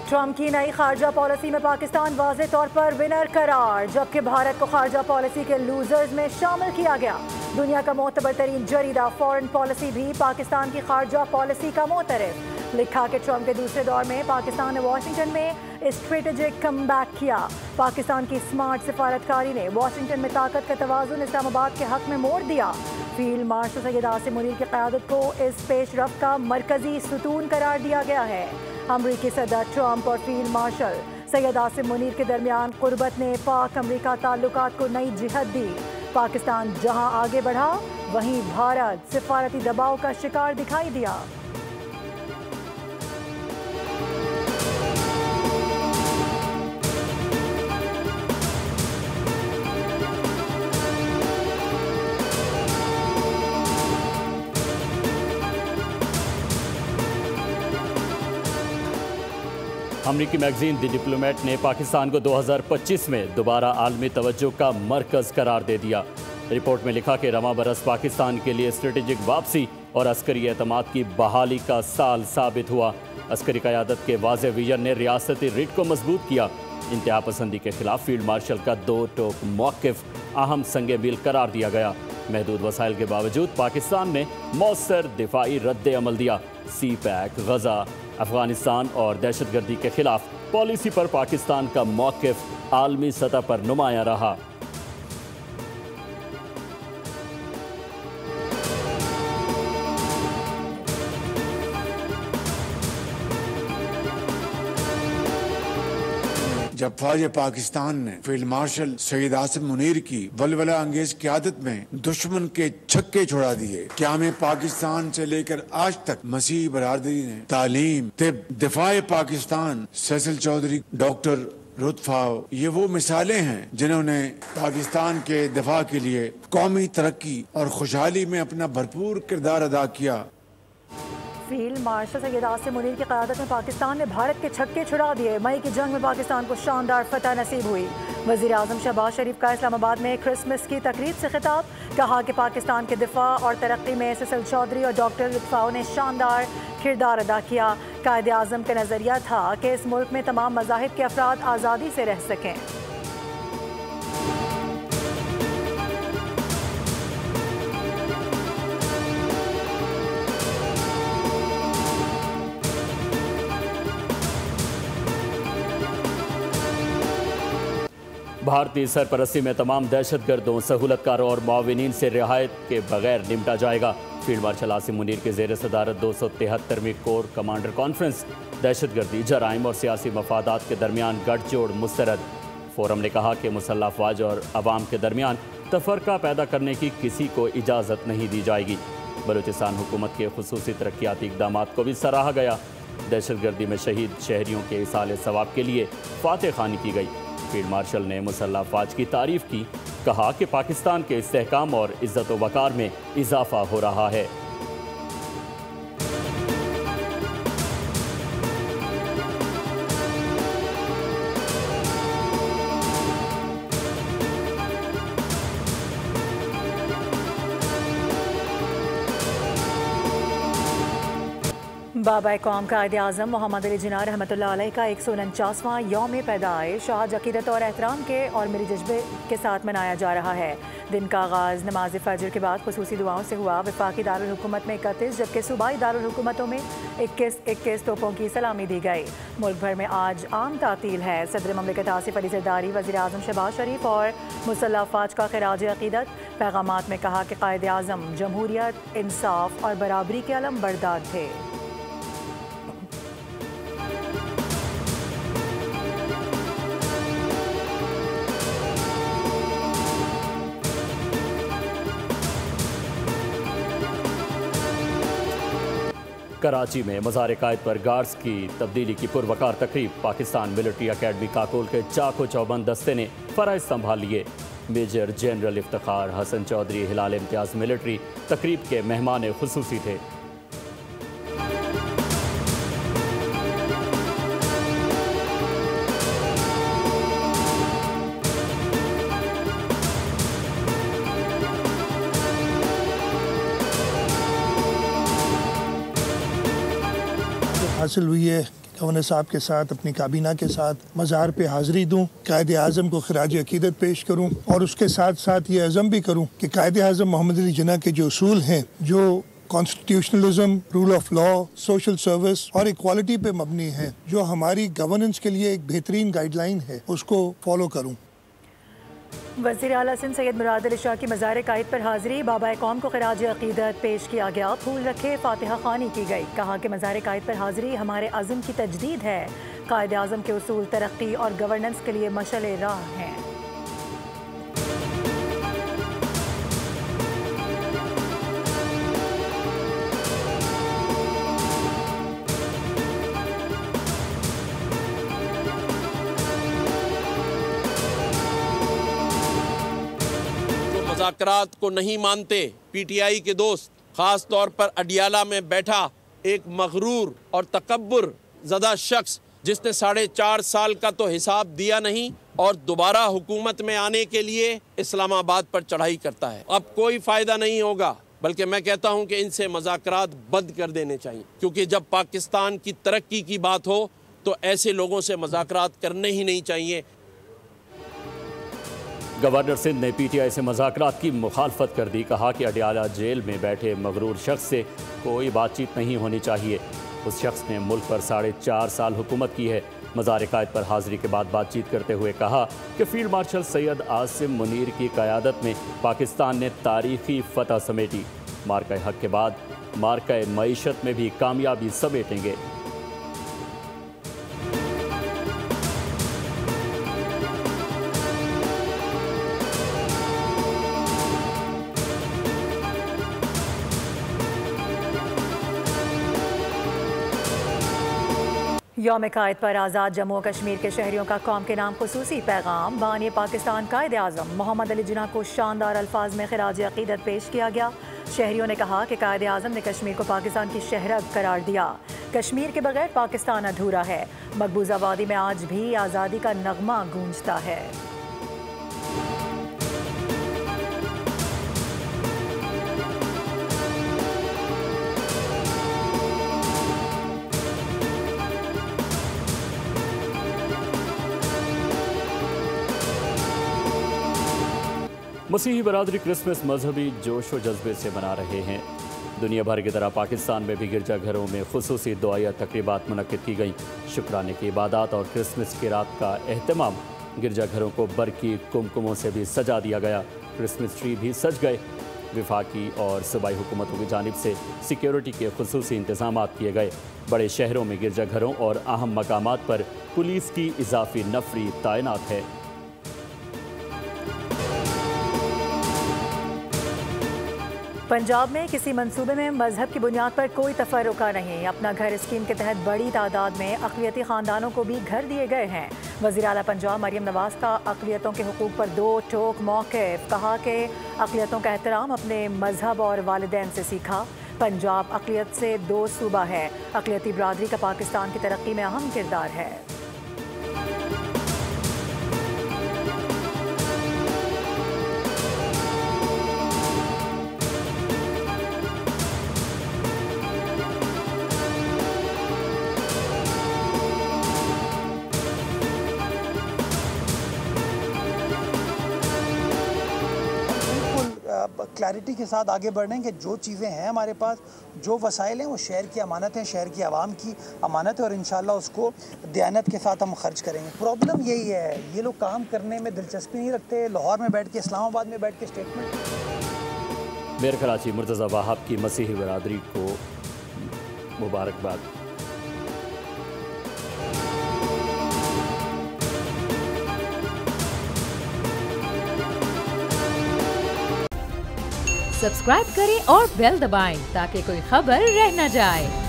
Trump की नई खारजा policy में पाकिस्तान वाज़ेह तौर पर विनर करार, जबकि भारत को खारजा पॉलिसी के लूजर्स में शामिल किया गया। दुनिया का मोतबर तरीन जरीदा फॉरेन पॉलिसी भी पाकिस्तान की खारजा पॉलिसी का मोतरफ लिखा कि ट्रंप के दूसरे दौर में पाकिस्तान ने वाशिंगटन में स्ट्रेटेजिक कमबैक किया। पाकिस्तान की स्मार्ट सिफारतकारी ने वाशिंगटन में ताकत का तवाज़ुन इस्लामाबाद के हक में मोड़ दिया। फील्ड मार्शल सैयद आसिम मुनीर की क़यादत को इस पेशरफ का मरकजी सुतून करार दिया गया है। अमरीकी सदर ट्रंप और फील्ड मार्शल सैयद आसिम मुनीर के दरमियान क़ुर्बत ने पाक अमरीका ताल्लुकात को नई जिहत दी। पाकिस्तान जहां आगे बढ़ा, वहीं भारत सिफारती दबाव का शिकार दिखाई दिया। अमरीकी मैगजीन द डिप्लोमेट ने पाकिस्तान को 2025 में दोबारा आलमी तवज्जो का मरकज़ करार दे दिया। रिपोर्ट में लिखा कि रवां बरस पाकिस्तान के लिए स्ट्रेटेजिक वापसी और अस्करी एतमाद की बहाली का साल साबित हुआ। अस्करी क़यादत के वाज़ेह विजन ने रियासती रिट को मजबूत किया। इंतहा पसंदी के खिलाफ फील्ड मार्शल का दो टोक मौक़िफ़ अहम संगे मील करार दिया गया। महदूद वसाइल के बावजूद पाकिस्तान ने मौसर दिफाई रद्द अमल दिया। सी पैक, गजा, अफगानिस्तान और दहशतगर्दी के खिलाफ पॉलिसी पर पाकिस्तान का मौक़िफ़ आलमी सतह पर नुमाया रहा। जब फौज पाकिस्तान ने फील्ड मार्शल सैयद आसिम मुनीर की वलवला अंगेज क़यादत में दुश्मन के छक्के छुड़ा दिए, क़याम पाकिस्तान से लेकर आज तक मसीह बरादरी ने तालीम, तिब, दिफाए पाकिस्तान, सैसल चौधरी, डॉक्टर रुतफाव, ये वो मिसालें हैं जिन्होंने पाकिस्तान के दिफा के लिए कौमी तरक्की और खुशहाली में अपना भरपूर किरदार अदा किया। फील्ड मार्शल सैयद आसिम मुनीर की क़यादत में पाकिस्तान ने भारत के छक्के छुड़ा दिए। मई की जंग में पाकिस्तान को शानदार फतह नसीब हुई। वज़ीर आज़म शहबाज शरीफ का इस्लामाबाद में क्रिसमस की तकरीब से खिताब, कहा कि पाकिस्तान के दिफा और तरक्की में सैसल चौधरी और डॉक्टर रुतफाव ने शानदार किरदार अदा किया। कायदे आज़म का नज़रिया था कि इस मुल्क में तमाम मज़ाहिब के अफराद आज़ादी से रह सकें। भारतीय सरपरस्ती में तमाम दहशतगर्दों, सहूलतकारों और मुआविनीन से रियायत के बगैर निपटा जाएगा। फील्ड मार्शल आसिम मुनीर के ज़ेर सदारत 273वीं कोर कमांडर कॉन्फ्रेंस दहशतगर्दी, जराइम और सियासी मफादात के दरमियान गठजोड़ मुस्तरद। फोरम ने कहा कि मुसल्लह अफवाज और अवाम के दरमियान तफरका पैदा करने की किसी को इजाज़त नहीं दी जाएगी। बलूचिस्तान हुकूमत के खुसूसी तरक्याती इक़दामात को भी सराहा गया। दहशतगर्दी में शहीद शहरियों के इसाले सवाब के लिए फातह खानी की गई। फील्ड मार्शल ने मुसल्लह अफवाज की तारीफ़ की, कहा कि पाकिस्तान के इस्तेहकाम और इज़्ज़त व वक़ार में इजाफ़ा हो रहा है। बाबा कौम कायदे आज़म मोहम्मद अली जिन्ना रहमतुल्लाह अलैह का 149वां यौम पैदाइश आज अक़ीदत और एहतराम के और मेरे जज्बे के साथ मनाया जा रहा है। दिन का आगाज़ नमाज फ़जर के बाद खुसूसी दुआओं से हुआ। वफाकी दारुल हुकूमत में 31 जबकि सूबाई दारुल हुकूमतों में 21 तोपों की सलामी दी गई। मुल्क भर में आज आम तातील है। सदर ममलिकत आसिफ अली ज़रदारी, वज़ीर आज़म शहबाज शरीफ और मुसल्लह अफवाज का ख़िराज अक़ीदत। पैगामात में कहा कि कायदे आज़म जमहूरियत, इंसाफ और बराबरी के अलम बरदार थे। कराची में मज़ार कायद पर गार्ड्स की तब्दीली की पुरवकार तकरीब। पाकिस्तान मिलिट्री अकेडमी काकोल के चाको चौबंद दस्ते ने फ़राइज़ संभाल लिए। मेजर जनरल इफ्तिखार हसन चौधरी हिलाल इम्तियाज़ मिलिट्री तकरीब के मेहमान खुसूसी थे। हासिल हुई है गवर्नर साहब के साथ, अपनी काबीना के साथ मज़ार पे हाज़िरी दूँ, कायद आज़म को खिराज अकीदत पेश करूँ और उसके साथ साथ ये अज़म भी करूँ कि कायद आज़म मोहम्मद अली जिन्ना के जो उसूल हैं, जो constitutionalism, rule of law, social service और इक्वालिटी पे मबनी है, जो हमारी गवर्नेंस के लिए एक बेहतरीन गाइडलाइन है, उसको फॉलो करूँ। वज़ीर आला सिंध सैयद मुराद अली शाह की मज़ार कायद पर हाज़िरी, बाबा कौम को खिराज अकीदत पेश किया गया, फूल रखे, फातिहा ख़ानी की गई। कहा कि मज़ार कायद पर हाज़िरी हमारे अज़्म की तजदीद है। कायद आज़म के उसूल तरक्की और गवर्नेंस के लिए मशअल राह हैं। मुज़ाकरात को नहीं मानते, पीटीआई के दोस्त, ख़ास तौर पर अडियाला में बैठा एक मगरूर और तकब्बुर ज़दा शख्स जिसने 4.5 साल का तो हिसाब दिया नहीं और दोबारा हुकूमत में आने के लिए इस्लामाबाद पर चढ़ाई करता है। अब कोई फ़ायदा नहीं होगा, बल्कि मैं कहता हूं कि इनसे मुज़ाकरात बंद कर देने चाहिए, क्योंकि जब पाकिस्तान की तरक्की की बात हो तो ऐसे लोगों से मुज़ाकरात करने ही नहीं चाहिए। गवर्नर सिंध ने पीटीआई से मुज़ाकरात की मुखालफत कर दी। कहा कि अडियाला जेल में बैठे मगरूर शख्स से कोई बातचीत नहीं होनी चाहिए। उस शख्स ने मुल्क पर 4.5 साल हुकूमत की है। मज़ार कायद पर हाज़िरी के बाद बातचीत करते हुए कहा कि फील्ड मार्शल सैयद आसिम मुनीर की क़यादत में पाकिस्तान ने तारीख़ी फ़तह समेटी। मार्का हक़ के बाद मार्का मईशत में भी कामयाबी समेटेंगे। यौम कायद पर आज़ाद जम्मू कश्मीर के शहरियों का कौम के नाम खुसूसी पैगाम। बानी पाकिस्तान कायद आज़म मोहम्मद अली जिन्ना को शानदार अल्फाज में खिराज अकीदत पेश किया गया। शहरियों ने कहा कि कायद आज़म ने कश्मीर को पाकिस्तान की शहरग करार दिया। कश्मीर के बगैर पाकिस्तान अधूरा है। मकबूजा वादी में आज भी आज़ादी का नगमा गूंजता है। मसीही बरादरी क्रिसमस मजहबी जोश व जज्बे से मना रहे हैं। दुनिया भर की तरह पाकिस्तान में भी गिरजाघरों में खुसूसी दुआया तकरीबात मुनक्किद की गई। शुक्राने की इबादत और क्रिसमस की रात का एहतमाम। गिरजाघरों को बरकी कुमकुमों से भी सजा दिया गया। क्रिसमस ट्री भी सज गए। विफाकी और सूबाई हुकूमतों की जानिब से सिक्योरिटी के खुसूसी इंतजाम किए गए। बड़े शहरों में गिरजाघरों और अहम मकामात पर पुलिस की इजाफी नफरी तैनात है। पंजाब में किसी मंसूबे में मजहब की बुनियाद पर कोई तफर्रुका नहीं। अपना घर स्कीम के तहत बड़ी तादाद में अक़लियती ख़ानदानों को भी घर दिए गए हैं। वज़ीर आला पंजाब मरियम नवाज़ का अक़लियतों के हुकूक पर दो टोक मौक़िफ़। कहा कि अक़लियतों का एहतराम अपने मजहब और वालिदैन से सीखा। पंजाब अक़लियत से दो सूबा है। अक़लियती बरादरी का पाकिस्तान की तरक्की में अहम किरदार है। क्लैरिटी के साथ आगे बढ़ने कि जो चीज़ें हैं हमारे पास, जो वसाइल हैं वो शहर की अमानत हैं, शहर की आवाम की अमानत है और इंशाल्लाह उसको दयानत के साथ हम खर्च करेंगे। प्रॉब्लम यही है, ये लोग काम करने में दिलचस्पी नहीं रखते। लाहौर में बैठ के, इस्लामाबाद में बैठ के स्टेटमेंट। मेयर कराची मुर्तज़ा वहाब की मसीही बरादरी को मुबारकबाद। सब्सक्राइब करें और बेल दबाएं ताकि कोई खबर रह न जाए।